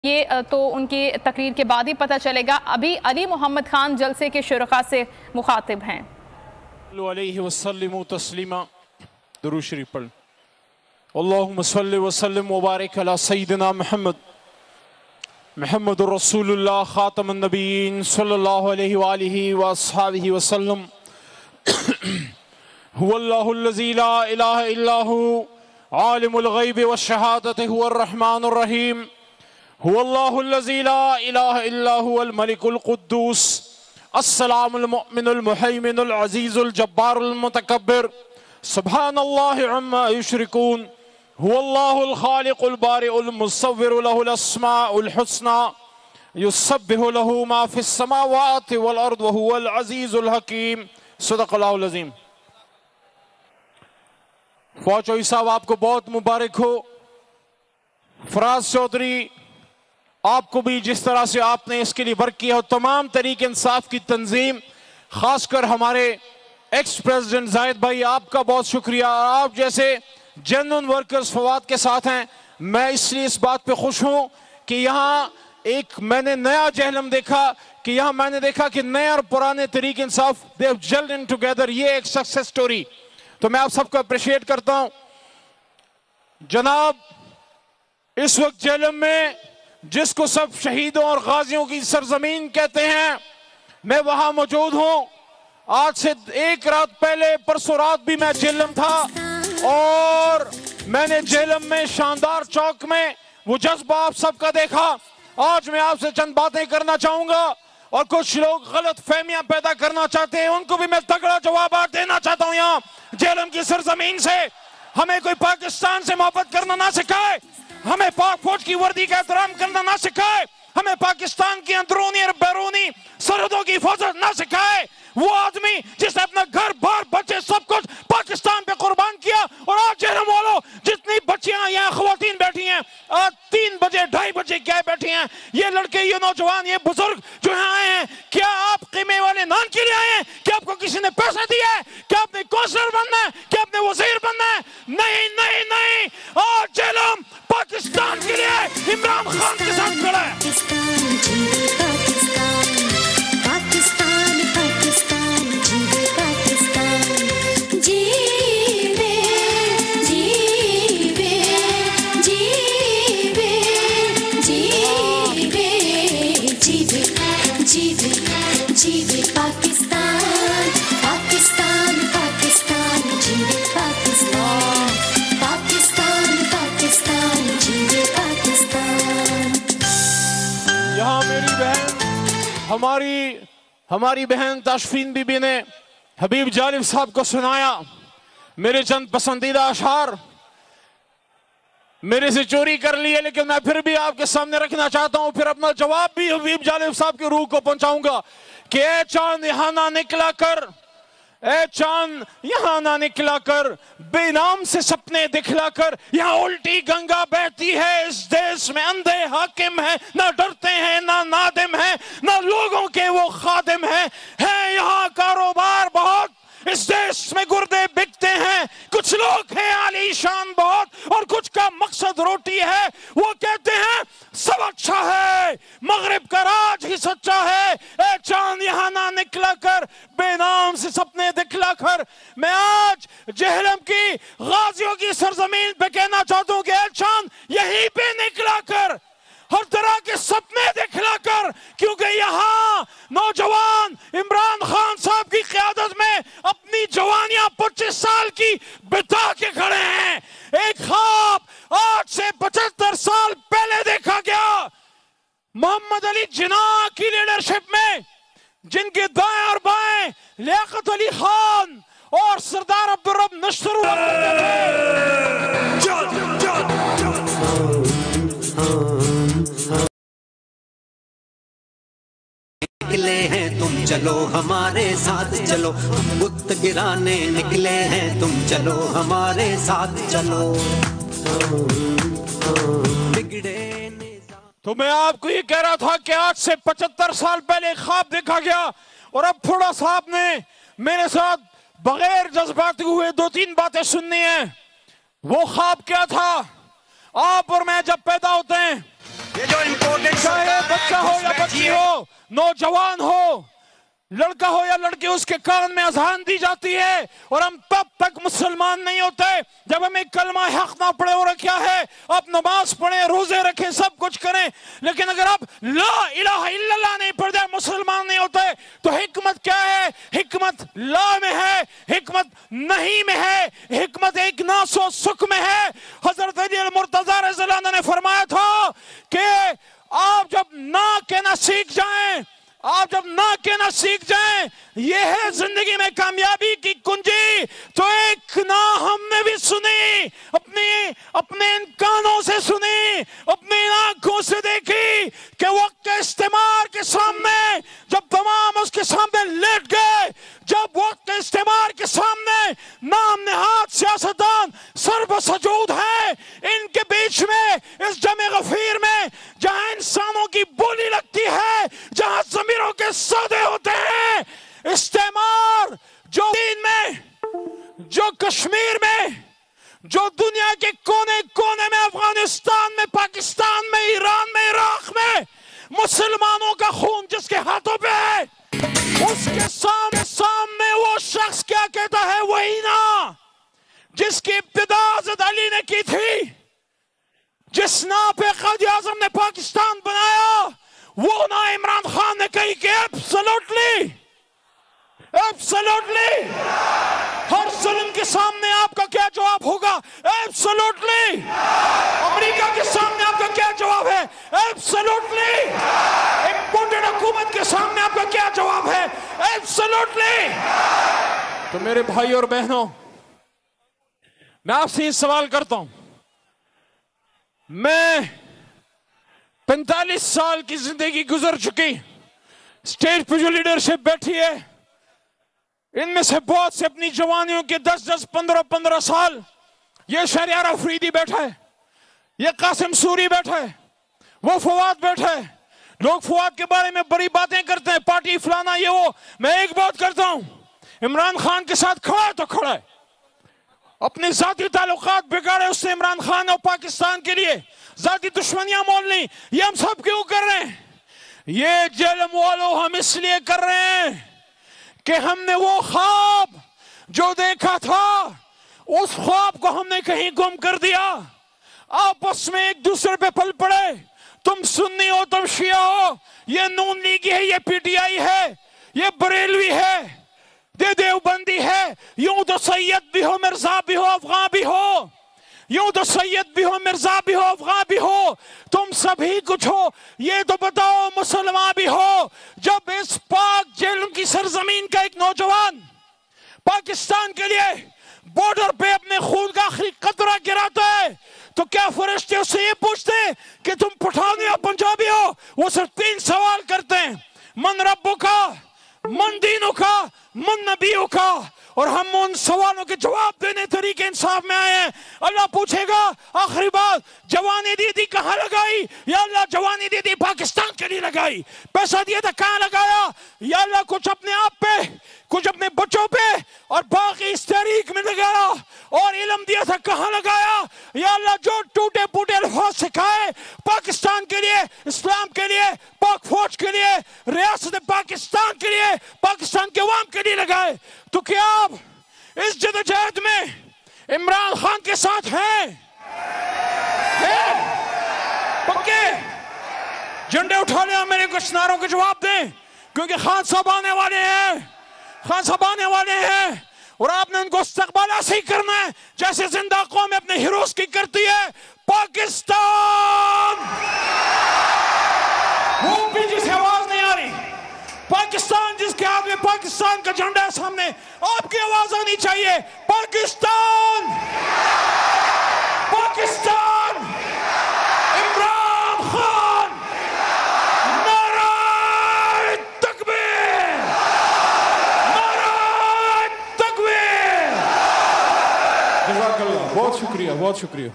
یہ تو ان کی تقریر کے بعد ہی پتہ چلے گا۔ ابھی علی محمد خان جلسے کے شرکاء سے مخاطب ہیں۔ علیہ وسلم تسلیما، درود شریف پڑھ۔ اللہم صلی وسلم وبارک علی سیدنا محمد رسول اللہ خاتم النبیین صلی اللہ علیہ وآلہ وآصحابہ وسلم۔ هو اللہ الذی لا الہ الا هو عالم الغیب والشہادت هو الرحمن الرحیم۔ هو اللہ الذی لا الہ الا هو الملک القدوس السلام المؤمن المحیمن العزیز الجبار المتکبر سبحان اللہ عما یشرکون۔ هو اللہ الخالق البارئ المصور له الاسماء الحسنى یسبح له ما فی السماوات والارض وهو العزیز الحکیم۔ صدق اللہ العظیم۔ فواد چودھری صاحب آپ کو بہت مبارک ہو۔ فراز چودھری آپ کو بھی جس طرح سے آپ نے اس کے لیے ورک کیا، تمام تحریک انصاف کی تنظیم، خاص کر ہمارے ایکس پریزیڈنٹ زاہد بھائی، آپ کا بہت شکریہ۔ آپ جیسے جنون ورکرز فواد کے ساتھ ہیں۔ میں اس لیے اس بات پہ خوش ہوں کہ یہاں ایک میں نے نیا جہلم دیکھا، کہ یہاں میں نے دیکھا کہ نئے اور پرانے Tehreek Insaf they have gelled in together۔ یہ ایک سکسس سٹوری، تو میں آپ سب کو اپریشیٹ کرتا ہوں۔ جناب، اس وقت جہلم میں جس کو سب شہیدوں اور غازیوں کی سرزمین کہتے ہیں، میں وہاں موجود ہوں۔ آج سے ایک رات پہلے پرسوں رات بھی میں جہلم تھا، اور میں نے جہلم میں شاندار چوک میں وہ جذبہ آپ سب کا دیکھا۔ آج میں آپ سے چند باتیں کرنا چاہوں گا، اور کچھ لوگ غلط فہمیاں پیدا کرنا چاہتے ہیں، ان کو بھی میں تگڑا جوابات دینا چاہتا ہوں۔ یہاں جہلم کی سرزمین سے ہمیں کوئی پاکستان سے محبت کرنا نہ سکھائے، ہمیں پاک فوج کی وردی کا احترام کرنا نہ سکھائے، ہمیں پاکستان کی اندرونی اور بیرونی سرحدوں کی حفاظت نہ سکھائے۔ وہ آدمی جس نے اپنا گھر بار بچے سب کچھ پاکستان پہ قربان کیا، اور آج جہلم والوں جتنی بچیاں یہاں خواتین بیٹھی ہیں، آج 3 بجے 2:30 بجے کیا بیٹھی ہیں، یہ لڑکے، یہ نوجوان، یہ بزرگ جو یہاں آئے ہیں، کیا آپ قیمے والے نان کے لیے آئے ہیں؟ کیا آپ کو کسی نے پیسہ دیا ہے؟ کیا آپ نے کونسلر بننا ہے؟ کیا آپ نے وزیر بننا ہے؟ نہیں نہیں نہیں، آج جہلم پاکستان کے لیے عمران خان کے ساتھ کھڑا ہے۔ ہماری بہن تاشفین بی بی نے حبیب جالب صاحب کو سنایا میرے چند پسندیدہ اشعار، میرے سے چوری کر لیے، لیکن میں پھر بھی آپ کے سامنے رکھنا چاہتا ہوں۔ پھر اپنا جواب بھی حبیب جالب صاحب کی روح کو پہنچاؤں گا کہ اے چاند یہاں نہ نکلا کر، اے چاند یہاں نہ نکلا کر، بے نام سے سپنے دکھلا کر، یہاں الٹی گنگا بہتی ہے، اس دیش میں اندھے حاکم ہیں، نہ ڈرتے ہیں نہ نادم ہیں، نہ لوگوں کے وہ خادم ہیں، ہے یہاں کاروبار بہت، اس دیش میں گردے بکتے ہیں، کچھ لوگ ہیں عالی شان بہت، اور کچھ کا مقصد روٹی ہے، وہ کہتے ہیں سب اچھا ہے، مغرب کا راج ہی سچا ہے، اے چاند یہاں نہ نکلا کر، بے نام سے سپنے دکھلا کر۔ میں آج جہلم کی غازیوں کی سرزمین پہ کہنا چاہتا ہوں کہ اے چاند یہیں پہ نکلا کر، ہر طرح کے سپنے دکھلا کر، کیونکہ یہاں نوجوان عمران خان صاحب کی قیادت میں اپنی جوانیاں 25 سال کی بتا کے کھڑے ہیں۔ ایک خواب آج سے 75 سال پہلے دیکھا گیا، محمد علی جناح کی لیڈرشپ میں، جن کے دائیں اور بائیں لیاقت علی خان اور سردار عبدالرب نشتر ہوا کرتے تھے۔ نکلے ہیں تم چلو ہمارے ساتھ چلو، ہم بت گرانے نکلے ہیں تم چلو ہمارے ساتھ چلو۔ تو میں آپ کو یہ کہہ رہا تھا کہ آج سے 75 سال پہلے ایک خواب دیکھا گیا، اور اب پھوڑا صاحب نے میرے ساتھ بغیر جذباتی ہوئے 2-3 باتیں سننی ہیں۔ وہ خواب کیا تھا؟ آپ اور میں جب پیدا ہوتے ہیں चाहे बच्चा हो या बच्ची हो, नौजवान हो, लड़का हो या लड़की, उसके कान में अजान दी जाती है और हम तब तक मुसलमान नहीं होते जब हमें कलमा हक ना पढ़े। और क्या है, आप नमाज पढ़े, रोजे रखें, सब कुछ करें, लेकिन अगर आप ला इलाहा इल्लल्लाह नहीं पढ़ते मुसलमान नहीं होते। तो हिकमत क्या है? हिकमत ला में है, हिकमत नहीं में है, हिकमत एक नासो सुख में है। हजरत अली अल-मुर्तज़ा रज़ियल्लाहु अन्हु ने फरमाया था कि आप जब ना कहना सीख जाएं, आप जब ना कहना सीख जाएं, ये है जिंदगी में कामयाबी की कुंजी। तो एक ना हमने भी सुनी, अपने इन कानों से सुनी, अपनी आंखों से देखी कि वक्त इस्तेमार के सामने जब तमाम उसके सामने लेट गए, जब वक्त इस्तेमार के सामने नाम नहाद सियासतदान सर्व सजूद है, इनके बीच में इस जमे गफीर में जहां इंसानों की बोली लगती है, जहां जमीरों के सौदे होते हैं, इस्तेमार जो चीन में, जो कश्मीर में, जो दुनिया के कोने कोने में, अफगानिस्तान में, पाकिस्तान में, ईरान में, इराक में मुसलमानों का खून जिसके हाथों पे है, उसके सामने वो शख्स क्या कहता है? वही ना जिसकी इब्तिदा हज़रत अली ने की थी, जिस ना पे क़ायद आज़म ने पाकिस्तान बनाया, वो ना इमरान खान ने कही कि एब्सोल्युटली हर जुल्म के सामने आपका क्या जवाब होगा? एब्सोल्युटली। अमेरिका के सामने आपका क्या जवाब है? एब्सोल्युटली। इम्पोर्टेड हुकूमत के सामने आपका क्या जवाब है? एब्सोल्युटली। तो मेरे भाई और बहनों, मैं आपसे ये सवाल करता हूं, मैं 45 साल की जिंदगी गुजर चुकी, स्टेज पे जो लीडरशिप बैठी है, इनमें से बहुत से अपनी जवानियों के 10-10, 15-15 साल, ये शहरियार अफरीदी बैठा है, ये कासिम सूरी बैठा है, वो फवाद बैठा है। लोग फवाद के बारे में बड़ी बातें करते हैं, पार्टी फलाना ये वो। मैं एक बात करता हूं, इमरान खान के साथ खड़ा है तो खड़ा है, अपने जाती ताल्लुकात बिगाड़े उससे इमरान खान और पाकिस्तान के लिए जाती दुश्मनियां मोल ली, ये हम सब क्यों कर रहे हैं? ये जेलम वालों हम इसलिए कर रहे हैं कि हमने वो ख्वाब जो देखा था, उस ख्वाब को हमने कहीं गुम कर दिया। आपस में एक दूसरे पे पल पड़े, तुम सुन्नी हो, तुम शिया हो, ये नून लीगी है, ये पीटीआई है, ये बरेलवी है, ये देवबंदी है, यूं तो सैयद भी हो, मिर्जा भी हो, अफगान भी हो, यूं तो सैयद भी हो, मिर्जा भी हो, अफगान भी हो, तुम सभी कुछ हो। ये तो बताओ मुसलमान भी हो। जब इस पाक जेल की सरजमीन का एक नौजवान पाकिस्तान के लिए बॉर्डर पे अपने खून का आखिरी कतरा गिराता है, तो क्या फरिश्ते उससे ये पूछते कि तुम पठान या पंजाबी हो? वो सिर्फ 3 सवाल करते हैं, मन रब्बु का, मन दीनों का, मन नबियों का। और हम उन सवालों के जवाब देने तरीके इंसाफ में आए हैं। अल्लाह पूछेगा आखिरी बात, जवानी दी थी कहाँ लगाई? या अल्लाह जवानी दी थी पाकिस्तान के लिए लगाई। पैसा दिया था कहाँ लगाया? या अल्लाह कुछ अपने आप पे, कुछ अपने बच्चों पे और बाकी इस तहरीक में लगाया। और इल्म दिया था कहाँ लगाया? या अल्लाह जो टूटे फूटे अल्फाज सिखाए पाकिस्तान के लिए, इस्लाम के लिए, पाक फौज के लिए, रियासत पाकिस्तान के लिए, पाकिस्तान के अवाम के लिए लगाए। तो क्या आप इस जदोजहद में इमरान खान के साथ हैं? पक्के झंडे उठा ले, मेरे कुछ नारों के जवाब दें, क्योंकि खान साहब आने वाले हैं, खान साहब आने वाले हैं। और आपने उनको इस्तकबाल ऐसे ही करना है जैसे जिंदा कौम अपने हीरोज की करती है। पाकिस्तान, वो पीछे से आवाज नहीं आ रही, पाकिस्तान जिसके हाथ में पाकिस्तान का झंडा है सामने, आपकी आवाज आनी चाहिए। पाकिस्तान, पाकिस्तान, इमरान खान, नारे तकबीर, नारे तकबीर। जज़ाकल्लाह, बहुत शुक्रिया, बहुत शुक्रिया।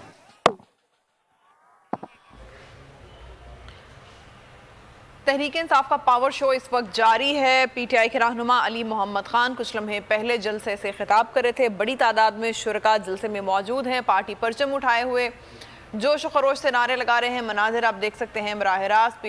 तहरीक इंसाफ का पावर शो इस वक्त जारी है। पीटीआई के रहनुमा अली मोहम्मद खान कुछ लम्हे पहले जलसे से खिताब कर रहे थे। बड़ी तादाद में शुरका जलसे में मौजूद हैं, पार्टी परचम उठाए हुए। जोश و खरोश से नारे लगा रहे हैं। मनाजिर आप देख सकते हैं बराह रास्त